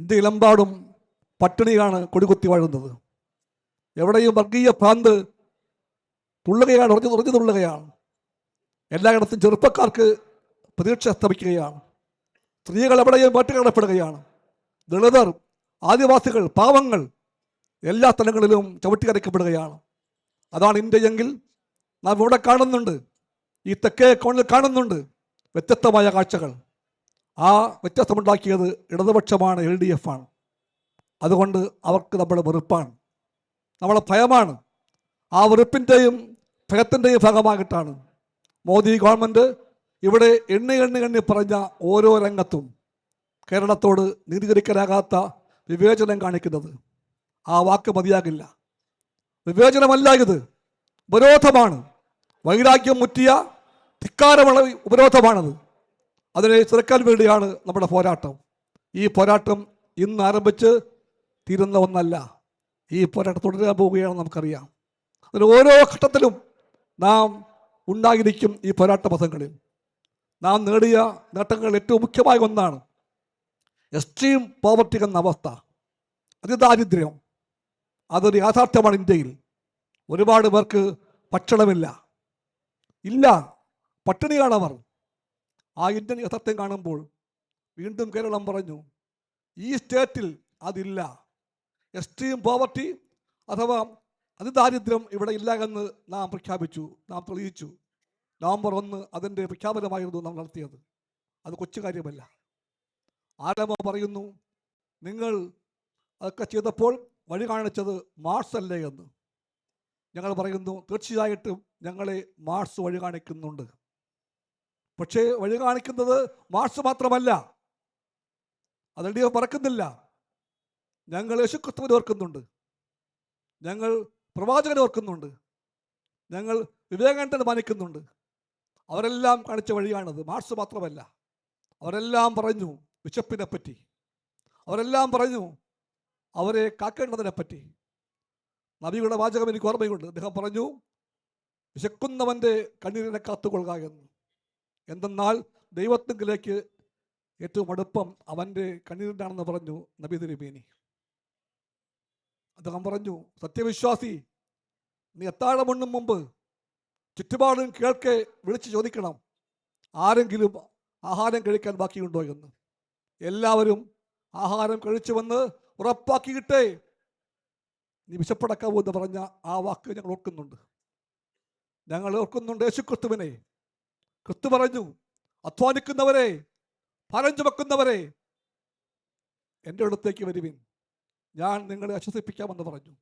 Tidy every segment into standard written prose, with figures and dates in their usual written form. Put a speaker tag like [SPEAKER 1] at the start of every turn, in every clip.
[SPEAKER 1] ഇന്ത്യയിലെമ്പാടും പട്ടിണിയാണ് കൊടികുത്തി വാഴുന്നത്. എവിടെയും വർഗീയ ഭ്രാന്ത് തുള്ളുകയാണ്, ഉറഞ്ഞു തുള്ളുകയാണ്. എല്ലായിടത്തും ചെറുപ്പക്കാർക്ക് പ്രതീക്ഷ സ്തമിക്കുകയാണ്. സ്ത്രീകൾ എവിടെയും മാറ്റുകടപ്പെടുകയാണ്. ദളിതർ, ആദിവാസികൾ, പാവങ്ങൾ എല്ലാ സ്ഥലങ്ങളിലും ചവിട്ടിക്കരയ്ക്കപ്പെടുകയാണ്. അതാണ് ഇന്ത്യയെങ്കിൽ നാം ഇവിടെ കാണുന്നുണ്ട്. ഈ തെക്കേ കോണിൽ കാണുന്നുണ്ട് വ്യത്യസ്തമായ കാഴ്ചകൾ. ആ വ്യത്യാസമുണ്ടാക്കിയത് ഇടതുപക്ഷമാണ്, LDF ആണ്. അതുകൊണ്ട് അവർക്ക് നമ്മളെ വെറുപ്പാണ്, നമ്മളെ ഭയമാണ്. ആ വെറുപ്പിൻ്റെയും ഭയത്തിൻ്റെയും ഭാഗമായിട്ടാണ് മോദി ഗവൺമെൻറ് ഇവിടെ എണ്ണി പറഞ്ഞ ഓരോ രംഗത്തും കേരളത്തോട് നീതീകരിക്കാനാകാത്ത വിവേചനം കാണിക്കുന്നത്. ആ വാക്ക് മതിയാകില്ല. വിവേചനമല്ല ഇത്, ഉപരോധമാണ്. വൈരാഗ്യം മുറ്റിയ ധിക്കാരമുള്ള ഉപരോധമാണത്. അതിനെ ചെറുക്കാൻ വേണ്ടിയാണ് നമ്മുടെ പോരാട്ടം. ഈ പോരാട്ടം ഇന്ന് ആരംഭിച്ച് തീരുന്ന ഒന്നല്ല. ഈ പോരാട്ടം തുടരാൻ പോവുകയാണെന്ന് നമുക്കറിയാം. അതിന് ഓരോ ഘട്ടത്തിലും നാം ഉണ്ടായിരിക്കും. ഈ പോരാട്ട പഥങ്ങളിൽ നാം നേടിയ നേട്ടങ്ങൾ ഏറ്റവും മുഖ്യമായ ഒന്നാണ് എക്സ്ട്രീം പോവർട്ടി എന്ന അവസ്ഥ, അതിദാരിദ്ര്യം. അതൊരു യാഥാർത്ഥ്യമാണ്. ഇന്ത്യയിൽ ഒരുപാട് പേർക്ക് ഭക്ഷണമില്ല, പട്ടിണിയാണവർ. ആ ഇന്ത്യൻ യഥാർത്ഥ്യം കാണുമ്പോൾ വീണ്ടും കേരളം പറഞ്ഞു, ഈ സ്റ്റേറ്റിൽ അതില്ല. എക്സ്ട്രീം പോവർട്ടി അഥവാ അതിദാരിദ്ര്യം ഇവിടെ ഇല്ല എന്ന് നാം പ്രഖ്യാപിച്ചു, നാം തെളിയിച്ചു. നവംബർ 1 അതിൻ്റെ പ്രഖ്യാപനമായിരുന്നു നാം നടത്തിയത്. അത് കൊച്ചു കാര്യമല്ല. ആരമോ പറയുന്നു, നിങ്ങൾ അതൊക്കെ ചെയ്തപ്പോൾ വഴി കാണിച്ചത് മാർസ് അല്ലേ എന്ന്. ഞങ്ങൾ പറയുന്നു, തീർച്ചയായിട്ടും ഞങ്ങളെ മാർസ് വഴി കാണിക്കുന്നുണ്ട്. പക്ഷേ വഴി കാണിക്കുന്നത് മാർസ് മാത്രമല്ല, അത് LDF മറക്കുന്നില്ല. ഞങ്ങൾ യേശുക്രിസ്തുവിനെ ഓർക്കുന്നുണ്ട്, ഞങ്ങൾ പ്രവാചകനെ ഓർക്കുന്നുണ്ട്, ഞങ്ങൾ വിവേകാനന്ദനെ മാനിക്കുന്നുണ്ട്. അവരെല്ലാം കാണിച്ച വഴിയാണത്, മാർസ് മാത്രമല്ല. അവരെല്ലാം പറഞ്ഞു വിശപ്പിനെ പറ്റി, അവരെല്ലാം പറഞ്ഞു അവരെ കാക്കേണ്ടതിനെപ്പറ്റി. നബിയുടെ വാചകം എനിക്ക് ഓർമ്മയുണ്ട്. അദ്ദേഹം പറഞ്ഞു, വിശക്കുന്നവൻ്റെ കണ്ണീരിനെ കാത്തുകൊള്ളുക എന്ന്. എന്തെന്നാൽ ദൈവത്തിലേക്ക് ഏറ്റവും അടുപ്പം അവൻ്റെ കണ്ണീരിനാണെന്ന് പറഞ്ഞു നബി തിരുമേനി. അദ്ദേഹം പറഞ്ഞു, സത്യവിശ്വാസി, നീ അത്താഴമുണ്ണും മുമ്പ് ചുറ്റുപാടും കേൾക്കെ വിളിച്ച് ചോദിക്കണം, ആരെങ്കിലും ആഹാരം കഴിക്കാൻ ബാക്കിയുണ്ടോ എന്ന്. എല്ലാവരും ആഹാരം കഴിച്ചുവെന്ന് ഉറപ്പാക്കിയിട്ടേ നീ വിശപ്പടക്കാവൂ എന്ന് പറഞ്ഞ ആ വാക്ക് ഞങ്ങൾ ഓർക്കുന്നുണ്ട്. യേശുക്രിസ്തുവിനെ. ക്രിസ്തു പറഞ്ഞു, അധ്വാനിക്കുന്നവരെ, ഭാരം ചുമക്കുന്നവരെ എൻ്റെ അടുത്തേക്ക് വരുവിൻ, ഞാൻ നിങ്ങളെ ആശ്വസിപ്പിക്കാമെന്ന് പറഞ്ഞു.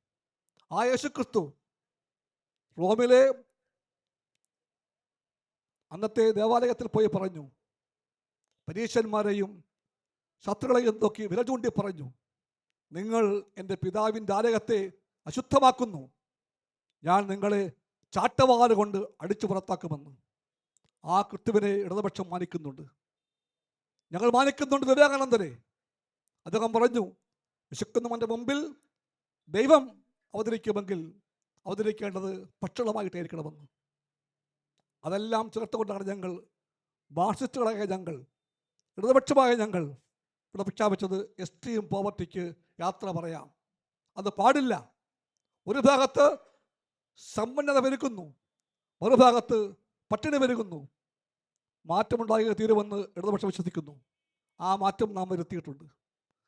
[SPEAKER 1] ആ യേശുക്രിസ്തു റോമിലെ അന്നത്തെ ദേവാലയത്തിൽ പോയി പറഞ്ഞു, പരീശന്മാരെയും ശത്രുക്കളെയും നോക്കി വിരൽ ചൂണ്ടി പറഞ്ഞു, നിങ്ങൾ എൻ്റെ പിതാവിൻ്റെ ആലയത്തെ അശുദ്ധമാക്കുന്നു, ഞാൻ നിങ്ങളെ ചാട്ടവാറ് കൊണ്ട് അടിച്ചു പുറത്താക്കുമെന്ന്. ആ ക്രിസ്തുവിനെ ഇടതുപക്ഷം മാനിക്കുന്നുണ്ട്, ഞങ്ങൾ മാനിക്കുന്നുണ്ട് വിവേകാനന്ദനെ. അദ്ദേഹം പറഞ്ഞു, വിശക്കുന്നവൻ്റെ മുമ്പിൽ ദൈവം അവതരിക്കുമെങ്കിൽ അവതരിക്കേണ്ടത് ഭക്ഷണമായിട്ടായിരിക്കണമെന്ന്. അതെല്ലാം ചേർത്തുകൊണ്ടാണ് ഞങ്ങൾ, മാർക്സിസ്റ്റുകളായ ഞങ്ങൾ, ഇടതുപക്ഷമായ ഞങ്ങൾ ഇവിടെ പ്രഖ്യാപിച്ചത് എക്സ്ട്രീം പോവർട്ടിക്ക് യാത്ര പറയാം. അത് പാടില്ല. ഒരു ഭാഗത്ത് സമ്പന്നത പെരുക്കുന്നു, മറുഭാഗത്ത് പട്ടിണി പെരുകുന്നു. മാറ്റമുണ്ടായി തീരുമെന്ന് ഇടതുപക്ഷം വിശ്വസിക്കുന്നു. ആ മാറ്റം നാം വരുത്തിയിട്ടുണ്ട്.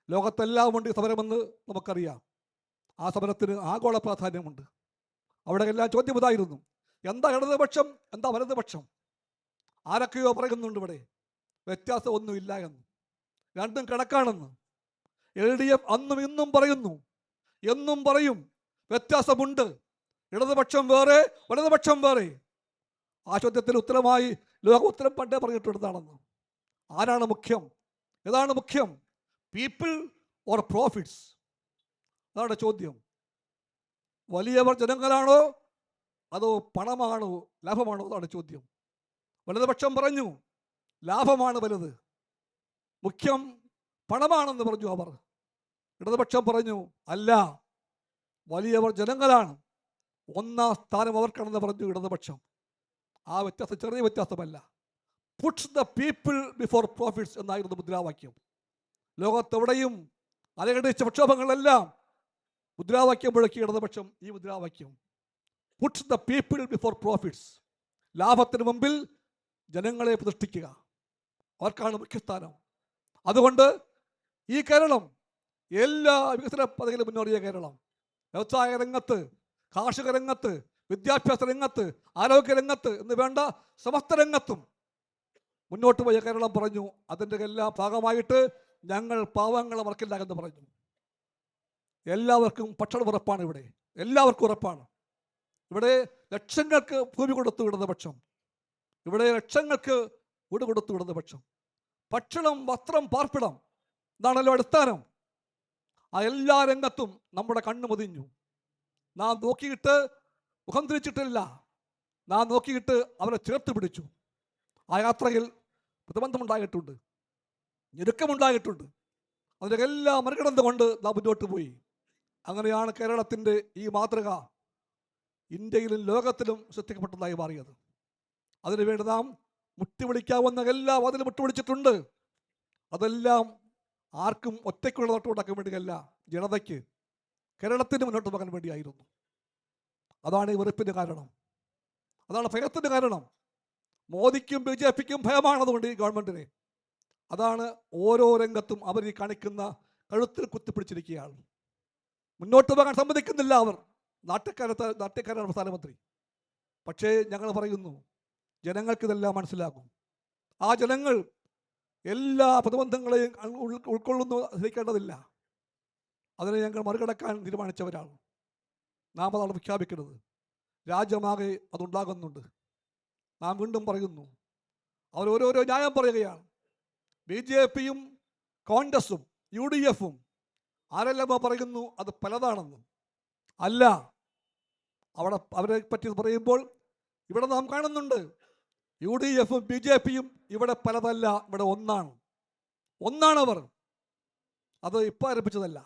[SPEAKER 1] ലോകത്തെല്ലാം വേണ്ടി സമരമെന്ന് നമുക്കറിയാം. ആ സമരത്തിന് ആഗോള പ്രാധാന്യമുണ്ട്. അവിടെ എല്ലാം ചോദ്യം ഇതായിരുന്നു, എന്താ ഇടതുപക്ഷം, എന്താ വലതുപക്ഷം? ആരൊക്കെയോ പറയുന്നുണ്ട് ഇവിടെ വ്യത്യാസം ഒന്നുമില്ല എന്ന്, രണ്ടും കണക്കാണെന്ന്. LDF അന്നും ഇന്നും പറയുന്നു, എന്നും പറയും വ്യത്യാസമുണ്ട്, ഇടതുപക്ഷം വേറെ, വലതുപക്ഷം വേറെ. ആ ചോദ്യത്തിന് ഉത്തരമായി ലോക ഉത്തരം പണ്ടേ പറഞ്ഞിട്ടുള്ളതാണെന്ന്. ആരാണ് മുഖ്യം, ഏതാണ് മുഖ്യം? People or profits? അതാണ് ചോദ്യം. വലിയവർ ജനങ്ങളാണോ അതോ പണമാണോ, ലാഭമാണോ? അതാണ് ചോദ്യം. വലതുപക്ഷം പറഞ്ഞു ലാഭമാണ് വലുത്, മുഖ്യം പണമാണെന്ന് പറഞ്ഞു അവർ. ഇടതുപക്ഷം പറഞ്ഞു അല്ല, വലിയവർ ജനങ്ങളാണ്, ഒന്നാം സ്ഥാനം അവർക്കാണെന്ന് പറഞ്ഞു ഇടതുപക്ഷം. ആ വ്യത്യാസം ചെറിയ വ്യത്യാസമല്ല. Puts the people before profits എന്നായിരുന്നു മുദ്രാവാക്യം. ലോകത്തെവിടെയും അലകടിച്ച പ്രക്ഷോഭങ്ങളെല്ലാം മുദ്രാവാക്യം മുഴക്കി ഇടതുപക്ഷം ഈ മുദ്രാവാക്യം, put the people before profits, ലാഭത്തിന് മുമ്പിൽ ജനങ്ങളെ പ്രതിഷ്ഠിക്കുക, അവർക്കാണ് മുഖ്യസ്ഥാനം. അതുകൊണ്ട് ഈ കേരളം എല്ലാ വികസന പദ്ധതികളും മുന്നേറിയ കേരളം, വ്യവസായ രംഗത്ത്, കാർഷിക രംഗത്ത്, വിദ്യാഭ്യാസ രംഗത്ത്, ആരോഗ്യ രംഗത്ത് എന്ന് വേണ്ട സമസ്ത രംഗത്തും മുന്നോട്ട് പോയ കേരളം പറഞ്ഞു, അതിൻ്റെ എല്ലാ ഭാഗമായിട്ട് ഞങ്ങൾ പാവങ്ങളെ മറക്കില്ല എന്ന് പറഞ്ഞു. എല്ലാവർക്കും ഭക്ഷണം ഉറപ്പാണ് ഇവിടെ, എല്ലാവർക്കും ഉറപ്പാണ്. ഇവിടെ ലക്ഷങ്ങൾക്ക് ഭൂമി കൊടുത്തു ഇടതുപക്ഷം, ഇവിടെ ലക്ഷങ്ങൾക്ക് വീട് കൊടുത്തു ഇടതുപക്ഷം. ഭക്ഷണം, വസ്ത്രം, പാർപ്പിടം, ഇതാണല്ലോ അടിസ്ഥാനം. ആ എല്ലാ രംഗത്തും നമ്മുടെ കണ്ണ് മുതിഞ്ഞു. നാം നോക്കിയിട്ട് മുഖം തിരിച്ചിട്ടില്ല, നാം നോക്കിയിട്ട് അവരെ ചേർത്ത് പിടിച്ചു. ആ യാത്രയിൽ പ്രതിബന്ധമുണ്ടായിട്ടുണ്ട്, ഞെരുക്കമുണ്ടായിട്ടുണ്ട്. അതിൻ്റെ എല്ലാം മറികടന്നുകൊണ്ട് നാം മുന്നോട്ട് പോയി. അങ്ങനെയാണ് കേരളത്തിൻ്റെ ഈ മാതൃക ഇന്ത്യയിലും ലോകത്തിലും ശ്രദ്ധിക്കപ്പെട്ടതായി മാറിയത്. അതിനുവേണ്ടി നാം മുട്ടിവിളിക്കാവുന്ന എല്ലാ വാതിലും മുട്ടുപിടിച്ചിട്ടുണ്ട്. അതെല്ലാം ആർക്കും ഒറ്റയ്ക്കുള്ള തൊട്ടുണ്ടാക്കാൻ വേണ്ടിയല്ല, ജനതയ്ക്ക്, കേരളത്തിന് മുന്നോട്ട് പോകാൻ വേണ്ടിയായിരുന്നു. അതാണ് ഈ വെറുപ്പിൻ്റെ കാരണം, അതാണ് ഭയത്തിൻ്റെ കാരണം. മോദിക്കും BJPക്കും ഭയമാണതുകൊണ്ട് ഈ ഗവൺമെൻറ്റിനെ. അതാണ് ഓരോ രംഗത്തും അവർ ഈ കാണിക്കുന്ന കഴുത്തിൽ കുത്തിപ്പിടിച്ചിരിക്കുകയാണ്. മുന്നോട്ട് പോകാൻ സമ്മതിക്കുന്നില്ല അവർ. നാട്ടുകാരാണ് പ്രധാനമന്ത്രി. പക്ഷേ ഞങ്ങൾ പറയുന്നു, ജനങ്ങൾക്കിതെല്ലാം മനസ്സിലാകും. ആ ജനങ്ങൾ എല്ലാ പ്രതിബന്ധങ്ങളെയും ഉൾക്കൊള്ളുന്നു, ധരിക്കേണ്ടതില്ല. അതിനെ ഞങ്ങൾ മറികടക്കാൻ തീരുമാനിച്ചവരാണ്. നാം അതാണ് പ്രഖ്യാപിക്കുന്നത്. രാജ്യമാകെ അതുണ്ടാകുന്നുണ്ട്. നാം വീണ്ടും പറയുന്നു, അവരോരോരോ ന്യായം പറയുകയാണ്. BJPയും കോൺഗ്രസും UDFും ആരെല്ലാം പറയുന്നു അത് പലതാണെന്ന്. അല്ല, അവരെ പറ്റി പറയുമ്പോൾ ഇവിടെ നാം കാണുന്നുണ്ട്, UDFും BJPയും ഇവിടെ പലതല്ല, ഇവിടെ ഒന്നാണവർ. അത് ഇപ്പോൾ ആരംഭിച്ചതല്ല,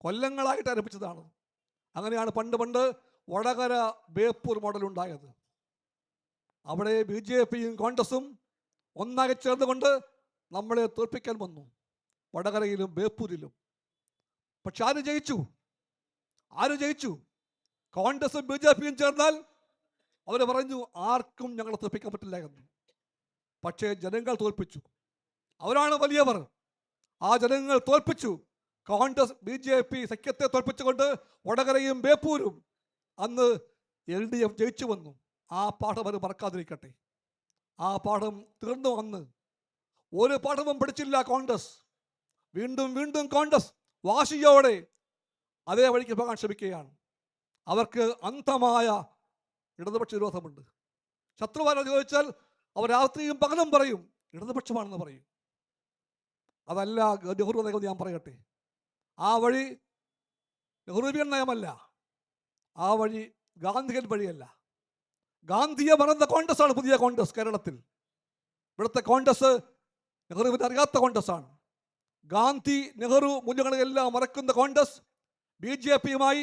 [SPEAKER 1] കൊല്ലങ്ങളായിട്ട് ആരംഭിച്ചതാണ്. അങ്ങനെയാണ് പണ്ട് വടകര ബേപ്പൂർ മോഡൽ ഉണ്ടായത്. അവിടെ BJPയും കോൺഗ്രസും ഒന്നാകെ ചേർന്നുകൊണ്ട് നമ്മളെ തോൽപ്പിക്കാൻ വന്നു, വടകരയിലും ബേപ്പൂരിലും. പക്ഷെ ആര് ജയിച്ചു? കോൺഗ്രസും BJPയും ചേർന്നാൽ അവർ പറഞ്ഞു ആർക്കും ഞങ്ങളെ തോൽപ്പിക്കാൻ പറ്റില്ല എന്ന്. പക്ഷേ ജനങ്ങൾ തോൽപ്പിച്ചു. അവരാണ് വലിയവർ. ആ ജനങ്ങൾ തോൽപ്പിച്ചു. കോൺഗ്രസ് BJP സഖ്യത്തെ തോൽപ്പിച്ചുകൊണ്ട് വടകരയും ബേപ്പൂരും അന്ന് LDF ജയിച്ചു വന്നു. ആ പാഠം അവർ മറക്കാതിരിക്കട്ടെ. ആ പാഠം തീർന്നു. അന്ന് ഒരു പാഠവും പഠിച്ചില്ല കോൺഗ്രസ്. വീണ്ടും കോൺഗ്രസ് വാശിയോടെ അതേ വഴിക്ക് പോകാൻ ശ്രമിക്കുകയാണ്. അവർക്ക് അന്ധമായ ഇടതുപക്ഷ വിരോധമുണ്ട്. ശത്രുവാരോ ചോദിച്ചാൽ അവർ രാത്രിയും പകലും പറയും ഇടതുപക്ഷമാണെന്ന് പറയും. അതല്ല നെഹ്റു നയം. ഞാൻ പറയട്ടെ, ആ വഴി നെഹ്റുവിയൻ നയമല്ല, ആ വഴി ഗാന്ധിയൻ വഴിയല്ല. ഗാന്ധിയെ മറന്ന കോൺഗ്രസ്സാണ് പുതിയ കോൺഗ്രസ് കേരളത്തിൽ. ഇവിടുത്തെ കോൺഗ്രസ് നെഹ്റുവിനെ അറിയാത്ത കോൺഗ്രസ്സാണ്. ഗാന്ധി നെഹ്റു മൂല്യങ്ങളെല്ലാം മറക്കുന്ന കോൺഗ്രസ്, BJPയുമായി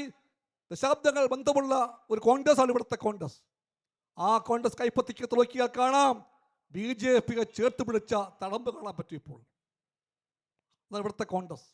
[SPEAKER 1] ദശാബ്ദങ്ങൾ ബന്ധമുള്ള ഒരു കോൺഗ്രസ്സാണ് ഇവിടുത്തെ കോൺഗ്രസ്. ആ കോൺഗ്രസ് കൈപ്പത്തിക്ക് തുറക്കിയാൽ കാണാം BJPയെ ചേർത്ത് പിടിച്ച തടമ്പ് കാണാൻ പറ്റും. ഇപ്പോൾ അതാണ് ഇവിടുത്തെ കോൺഗ്രസ്.